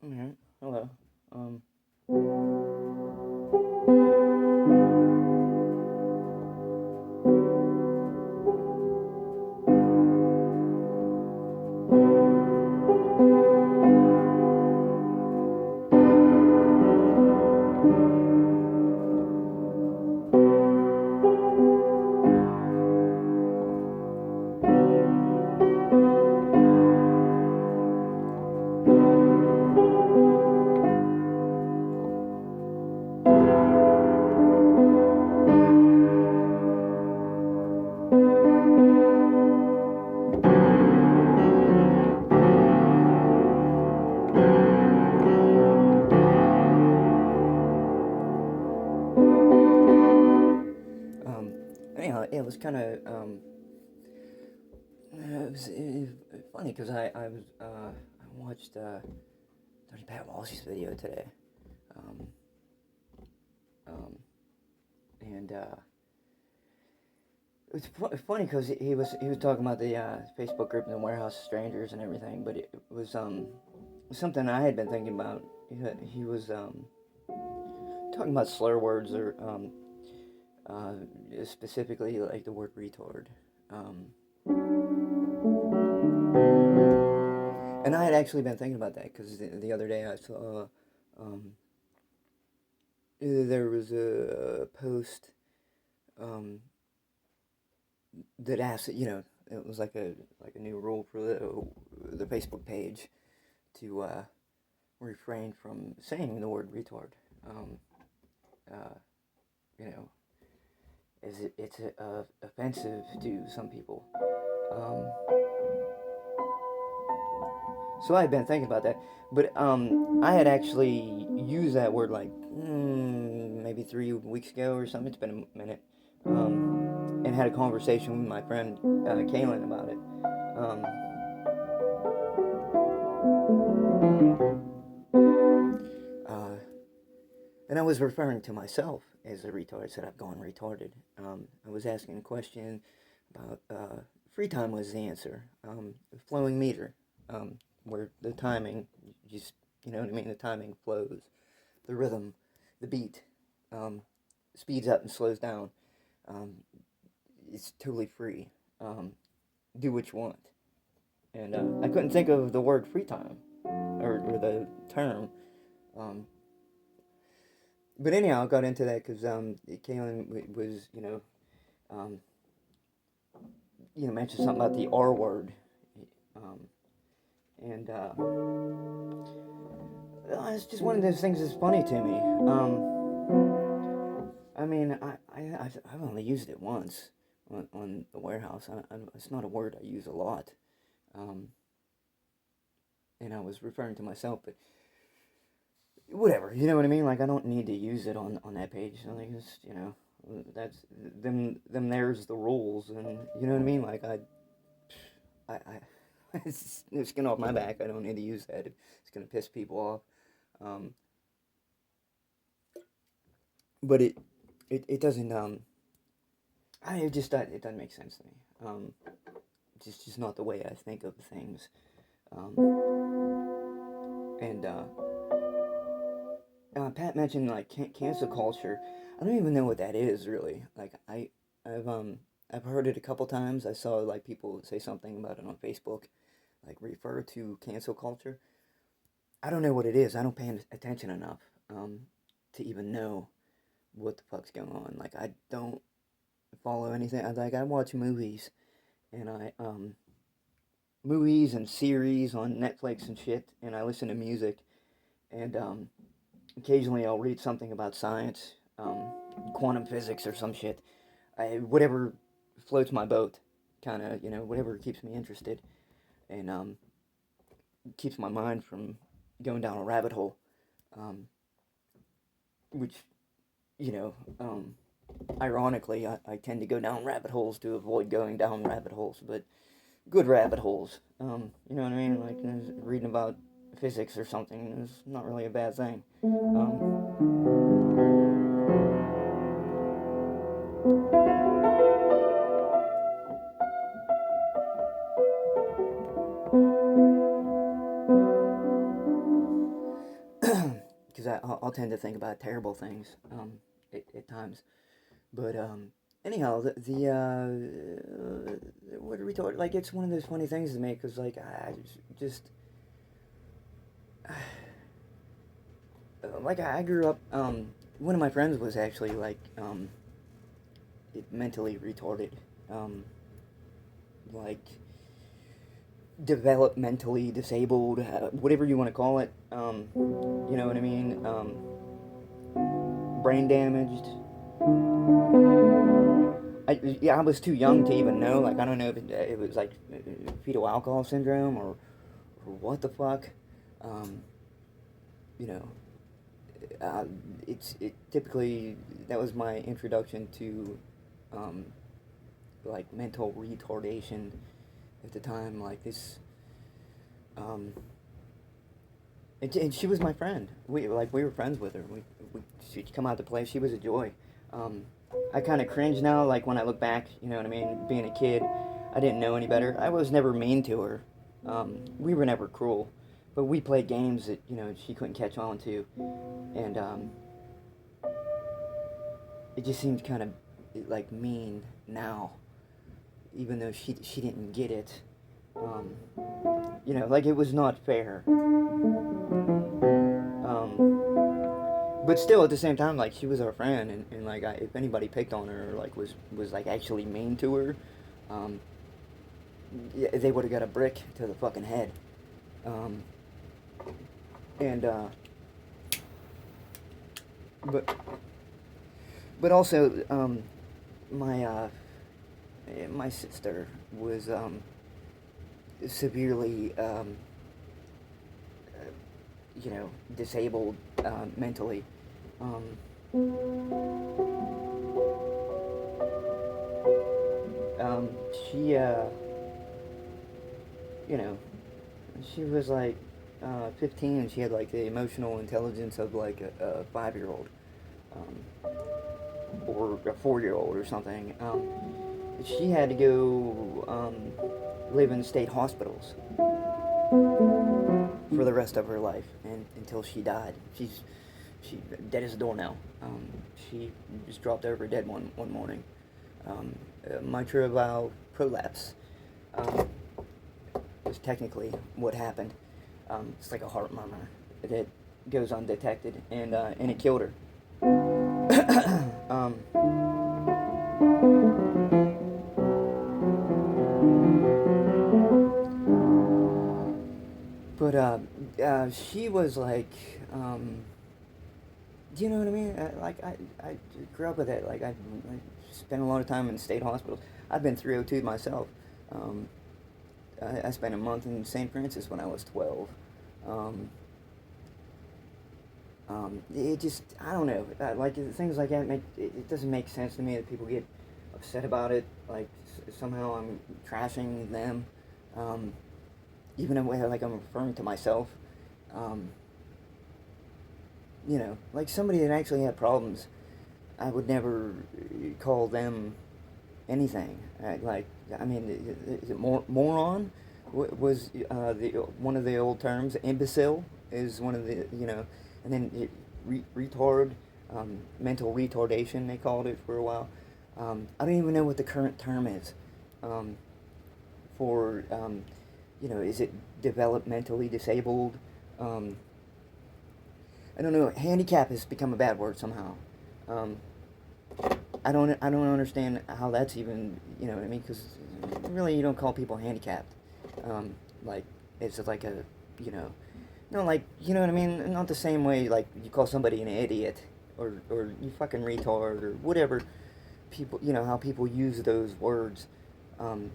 Alright, hello. Um, um, anyhow, it was kind of, it was funny because I watched, Tony Pat Walsh's video today. Um, um, and, it's funny because he was talking about the, Facebook group and the Warehouse of Strangers and everything, but it was, something I had been thinking about. He was, talking about slur words or, uh, specifically like the word retard. Um, and I had actually been thinking about that because the other day I saw um, there was a post um, that asked, it was like a new rule for the Facebook page to refrain from saying the word retard. Um, uh, you know, as it's offensive to some people. Um, So I had been thinking about that, but I had actually used that word like maybe 3 weeks ago or something. It's been a minute, and had a conversation with my friend Kaylin about it. Um, uh, and I was referring to myself as a retard. I said I've gone retarded. I was asking a question about free time was the answer. Flowing meter, where the timing, just you know what I mean. The timing flows, the rhythm, the beat, um, speeds up and slows down. Um, it's totally free. Um, do what you want. And I couldn't think of the word free time or the term. Um, but anyhow, I got into that because Kaylin was, um, mentioned something about the R word. Um, and it's just one of those things that's funny to me. I mean, I've only used it once on the warehouse. It's not a word I use a lot. Um, and I was referring to myself, but whatever, you know what I mean? Like, I don't need to use it on that page. I think it's, that's them. There's the rules, and you know what I mean? Like, it's skin off my back. I don't need to use that. It's gonna piss people off. Um, but it doesn't. It doesn't make sense to me. It's just not the way I think of things. And Pat mentioned like cancel culture. I don't even know what that is really. Like I've heard it a couple times. I saw like people say something about it on Facebook, like refer to cancel culture. I don't know what it is. I don't pay attention enough to even know what the fuck's going on. Like I don't follow anything. I watch movies and I movies and series on Netflix and shit, and I listen to music and occasionally I'll read something about science, quantum physics or some shit. Whatever floats my boat, kind of, whatever keeps me interested and keeps my mind from going down a rabbit hole, um, which, you know, um, ironically, I tend to go down rabbit holes to avoid going down rabbit holes, but good rabbit holes. You know what I mean? Like reading about physics or something is not really a bad thing. because I'll tend to think about terrible things at times. But anyhow, what are we talking? Like, it's one of those funny things to me because like I just like I grew up. One of my friends was actually like mentally retarded, like developmentally disabled, whatever you want to call it. You know what I mean? Brain damaged. I was too young to even know. Like, I don't know if it was like fetal alcohol syndrome or what the fuck. Um, you know, it typically that was my introduction to um, like mental retardation at the time. Like this, um, and she was my friend. We were friends with her. She'd come out to play. She was a joy. Um, I kind of cringe now, like when I look back. You know what I mean? Being a kid, I didn't know any better. I was never mean to her. We were never cruel, but we played games that she couldn't catch on to, and it just seems kind of like mean now, even though she didn't get it. Um, like it was not fair. But still, at the same time, like she was our friend, and like if anybody picked on her, or, like was like actually mean to her, um, yeah, they would have got a brick to the fucking head. Um, and but also, my my sister was severely disabled mentally. Um, um, she, you know, she was like 15, and she had like the emotional intelligence of like a 5-year-old, or a 4-year-old or something. She had to go live in state hospitals for the rest of her life, and until she died. She dead as a doornail. She just dropped over dead one morning. Mitral valve prolapse um, is technically what happened. It's like a heart murmur that goes undetected, and it killed her. um, but she was like, do you know what I mean? I grew up with it. Like I spent a lot of time in state hospitals. I've been 302 myself. Um, I spent a month in St. Francis when I was 12. Um, it just, I don't know. Like things like that it doesn't make sense to me that people get upset about it. Like somehow I'm trashing them, um, even in a way like I'm referring to myself. Um, like somebody that actually had problems, I would never call them anything. Like, I mean, is it moron? Was the one of the old terms? Imbecile is one of the and then retard, mental retardation they called it for a while. I don't even know what the current term is um, for is it developmentally disabled? Um, I don't know. Handicap has become a bad word somehow. Um, I don't understand how that's even what I mean, because really you don't call people handicapped. Like it's like a you know no, like you know what I mean, not the same way like you call somebody an idiot or you fucking retard or whatever. People, how people use those words. Um,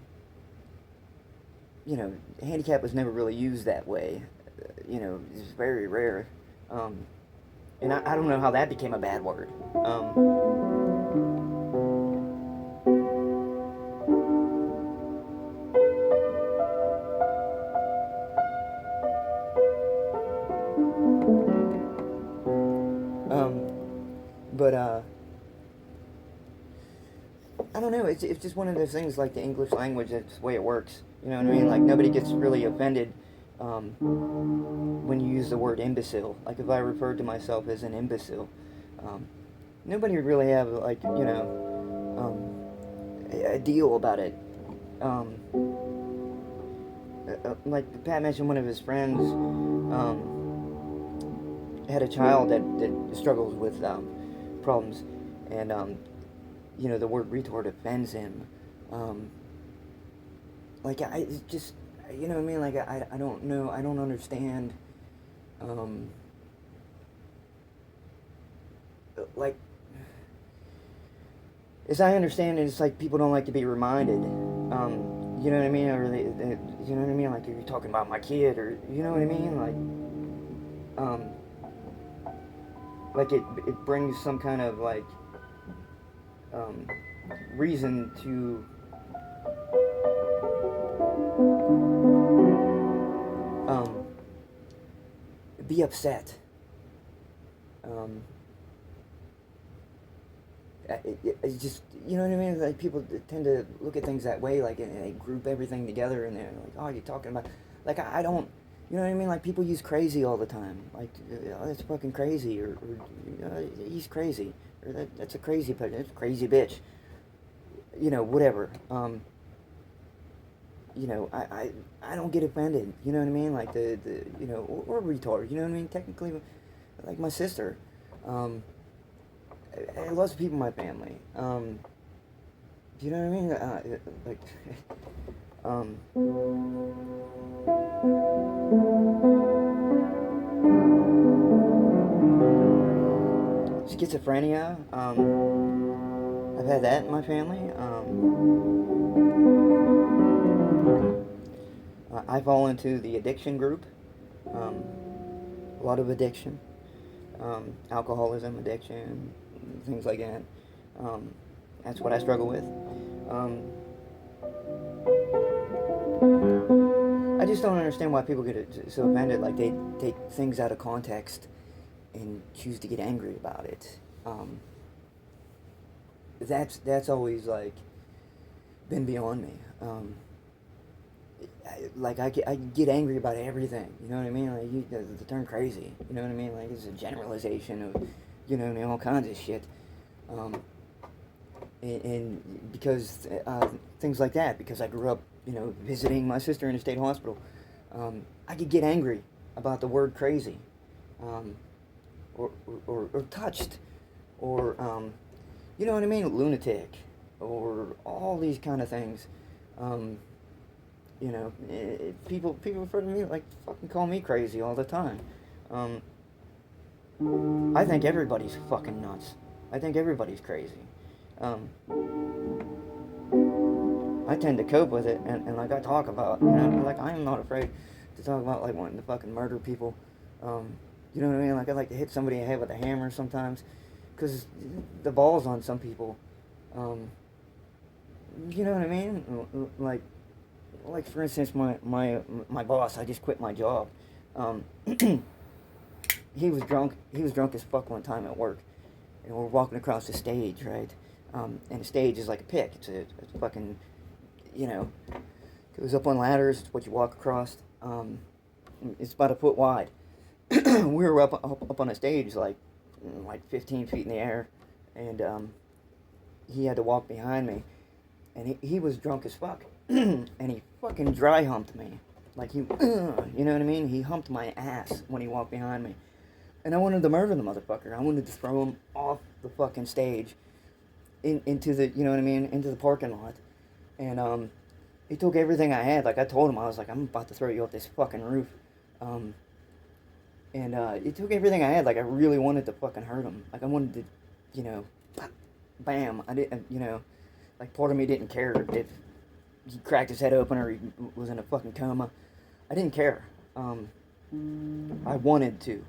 handicap was never really used that way. It's very rare. Um, and I don't know how that became a bad word. Um, but I don't know. It's just one of those things like the English language. That's the way it works. You know what I mean? Like nobody gets really offended when you use use the word imbecile. Like if I referred to myself as an imbecile, um, nobody would really have like a deal about it. Um, like Pat mentioned, one of his friends had a child that struggles with problems, and the word retard offends him. Um, like I just, you know what I mean? Like I don't know, I don't understand. Um, like as I understand it, it's like people don't like to be reminded. You know what I mean? Or you know what I mean? Like you're talking about my kid, or you know what I mean? Like it brings some kind of like um, reason to um, be upset. Um, it's just, you know what I mean? Like people tend to look at things that way, like, and they group everything together, and they're like, "Oh, you're talking about," like I don't, you know what I mean? Like people use crazy all the time, like, "Oh, that's fucking crazy," or "He's crazy," or "That's a crazy, but that's a crazy bitch," whatever. I don't get offended. You know what I mean? Like or retard. You know what I mean? Technically, like my sister. Lots of people in my family. Do you know what I mean? Like, um, schizophrenia. I've had that in my family. I fall into the addiction group. Um, a lot of addiction. Alcoholism, addiction, things like that. That's what I struggle with. Um, I just don't understand why people get so offended. Like they take things out of context and choose to get angry about it. That's always like been beyond me. I get angry about everything. You know what I mean? Like the term crazy. You know what I mean? Like it's a generalization of, all kinds of shit. Um, and because things like that, because I grew up, visiting my sister in a state hospital, I could get angry about the word crazy, um, or touched, or you know what I mean, lunatic, or all these kind of things. Um, people refer to me like fucking call me crazy all the time. Um, I think everybody's fucking nuts. I think everybody's crazy. Um, I tend to cope with it, and like I talk about, like I am not afraid to talk about like wanting to fucking murder people. Um, you know what I mean? Like I like to hit somebody in the head with a hammer sometimes, because the ball's on some people. Um, you know what I mean? Like for instance, my boss. I just quit my job. Um, he was drunk. He was drunk as fuck one time at work, and we're walking across the stage, right? And the stage is like a pit. It's a fucking, goes up on ladders. It's what you walk across. It's about a foot wide. We were up on a stage like 15 feet in the air, and he had to walk behind me, and he was drunk as fuck, and he fucking dry humped me, like you know what I mean? He humped my ass when he walked behind me, and I wanted to murder the motherfucker. I wanted to throw him off the fucking stage, into the, you know what I mean, into the parking lot, and he took everything I had. Like I told him, I was like, I'm about to throw you off this fucking roof, um, and he took everything I had. Like I really wanted to fucking hurt him. Like I wanted to, you know, bam. I didn't, like part of me didn't care if he cracked his head open or he was in a fucking coma. I didn't care. I wanted to.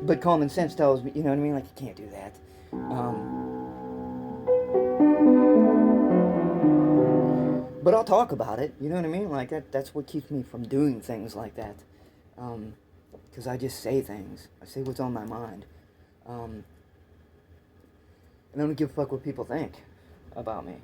But common sense tells me, you know what I mean? Like, you can't do that. But I'll talk about it, you know what I mean? Like, that's what keeps me from doing things like that. Because I just say things. I say what's on my mind. And I don't give a fuck what people think about me.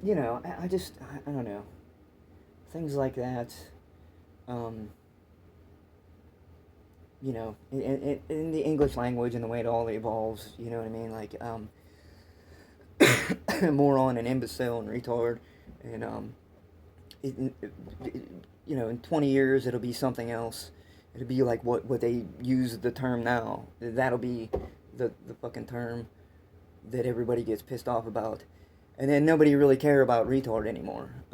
you know, I just, I don't know, things like that. Um, you know, in the English language and the way it all evolves, you know what I mean? Like, moron and imbecile and retard, and it, it, you know, in 20 years it'll be something else. It'll be like what they use the term now. That'll be the fucking term that everybody gets pissed off about, and then nobody really care about retard anymore.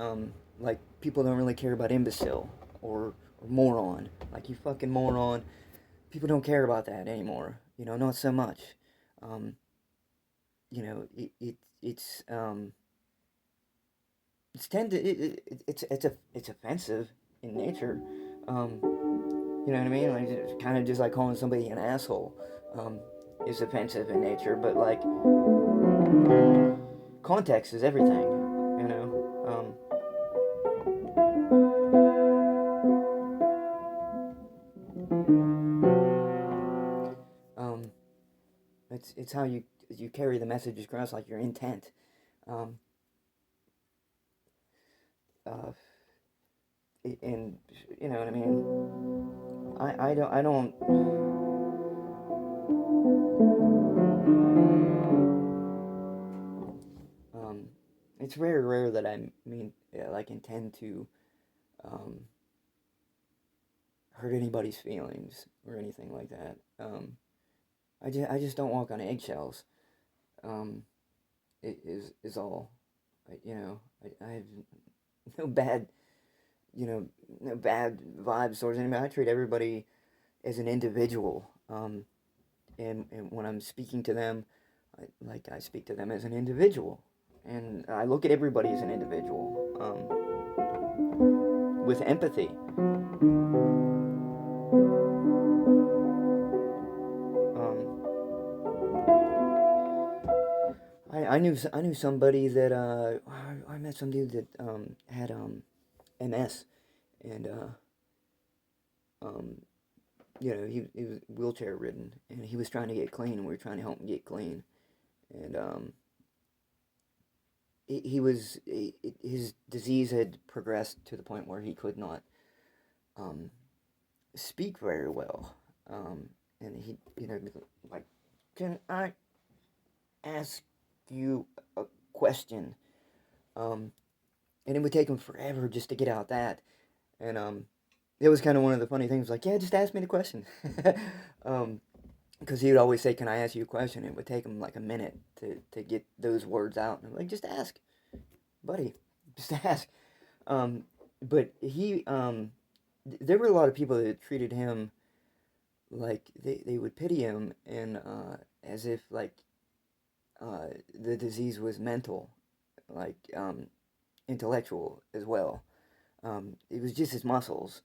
Like people don't really care about imbecile or moron. Like you fucking moron. People don't care about that anymore. You know, not so much. Um, you know, it's tend to it's offensive in nature. You know what I mean? Like it's kind of just like calling somebody an asshole. Is offensive in nature, but like context is everything. You know. Um, it's how you carry the message across, like your intent. Um, uh, and you know what I mean. I don't. Um, it's very rare that I mean like intend to um, hurt anybody's feelings or anything like that. I just don't walk on eggshells. Um, it is all. You know, I have no bad, you know, no bad vibes towards anybody. I treat everybody as an individual. And when I'm speaking to them, I speak to them as an individual, and I look at everybody as an individual, with empathy. Um, I knew somebody that I met some dude that had MS, and um, you know, he was wheelchair ridden, and he was trying to get clean, and we were trying to help him get clean, and his disease had progressed to the point where he could not um, speak very well, and he, you know, like, can I ask you a question? Um, and it would take him forever just to get out that, and it was kind of one of the funny things, like, yeah, just ask me the question. um, because he would always say, "Can I ask you a question?" It would take him like a minute to get those words out. And I'm like, "Just ask, buddy, just ask." Um, but there were a lot of people that treated him like they would pity him and as if like the disease was mental, like intellectual as well. It was just his muscles,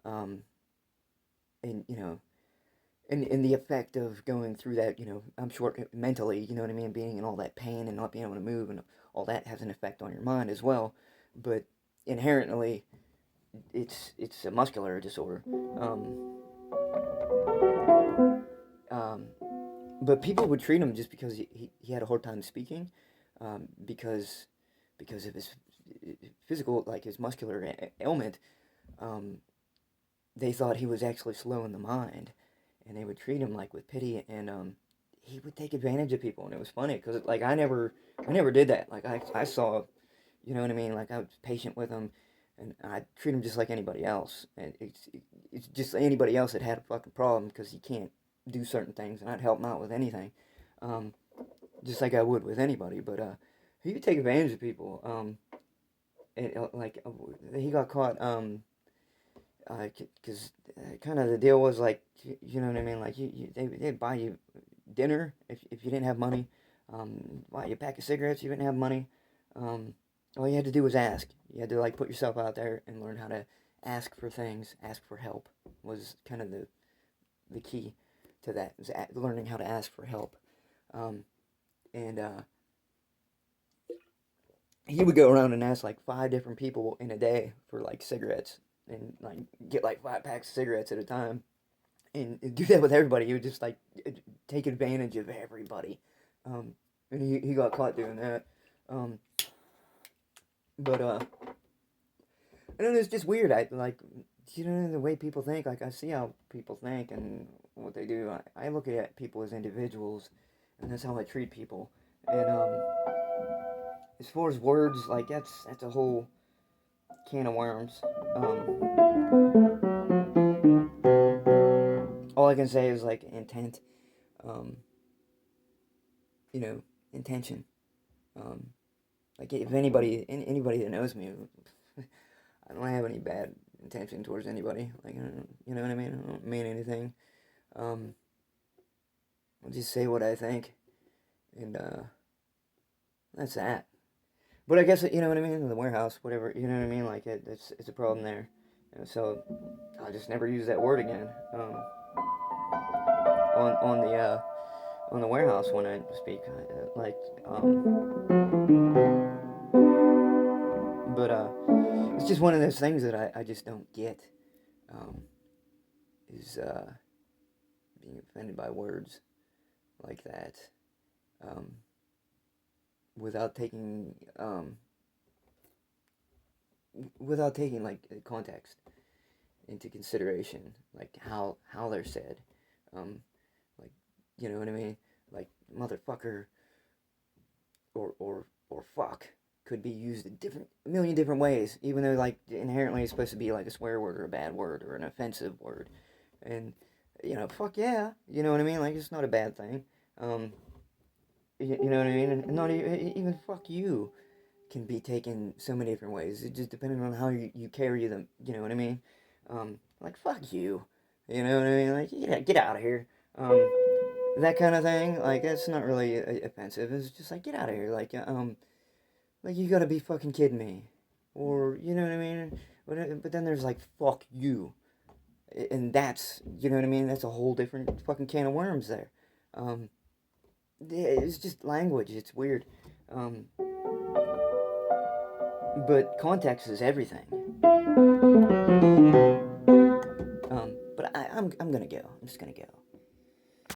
um, and you know, and the effect of going through that, you know, I'm sure mentally, you know what I mean, being in all that pain and not being able to move and all that has an effect on your mind as well. But inherently, it's a muscular disorder. Um, um, but people would treat him just because he had a hard time speaking, because of his physical, like his muscular ailment. Um, they thought he was actually slow in the mind, and they would treat him like with pity, and he would take advantage of people, and it was funny because like I never did that. Like I saw, you know what I mean. Like I was patient with him, and I treat him just like anybody else, and it's just anybody else that had a fucking problem because he can't do certain things, and I'd help him out with anything, um, just like I would with anybody. But he would take advantage of people. And like he got caught. Because kind of the deal was like, you know what I mean? Like they'd buy you dinner if you didn't have money, buy you a pack of cigarettes if you didn't have money. Um, all you had to do was ask. You had to like put yourself out there and learn how to ask for things, ask for help was kind of the key to that, was learning how to ask for help. Um, and he would go around and ask like 5 different people in a day for like cigarettes and like get like 5 packs of cigarettes at a time and do that with everybody. He would just like take advantage of everybody. Um, and he got caught doing that. Um, But I don't know, it's just weird. I like, you know, the way people think. Like, I see how people think and what they do. I look at people as individuals, and that's how I treat people. And as far as words, like that's a whole can of worms. All I can say is like intent. Um, you know, intention. Um, like if anybody that knows me, I don't have any bad intention towards anybody. Like, you know what I mean? I don't mean anything. Um, I'll just say what I think, and that's that. But I guess you know what I mean. In the warehouse, whatever, you know what I mean. Like it's a problem there, and so I'll just never use that word again. On the warehouse when I speak, like but it's just one of those things that I just don't get. Um, is being offended by words like that, um, without taking like context into consideration, like how they're said, um, like you know what I mean, like motherfucker or fuck could be used a million different ways, even though like inherently it's supposed to be like a swear word or a bad word or an offensive word, and you know fuck yeah, you know what I mean, like it's not a bad thing, um, you know what I mean, and not even fuck you can be taken so many different ways. It just depending on how you carry them. You know what I mean? Like fuck you. You know what I mean? Like get out of here. That kind of thing. Like that's not really offensive. It's just like get out of here. Like you gotta be fucking kidding me, or you know what I mean? But then there's like fuck you, and that's you know what I mean. That's a whole different fucking can of worms there. Um, yeah, it's just language. It's weird. Um, but context is everything. But I'm gonna go. I'm just gonna go.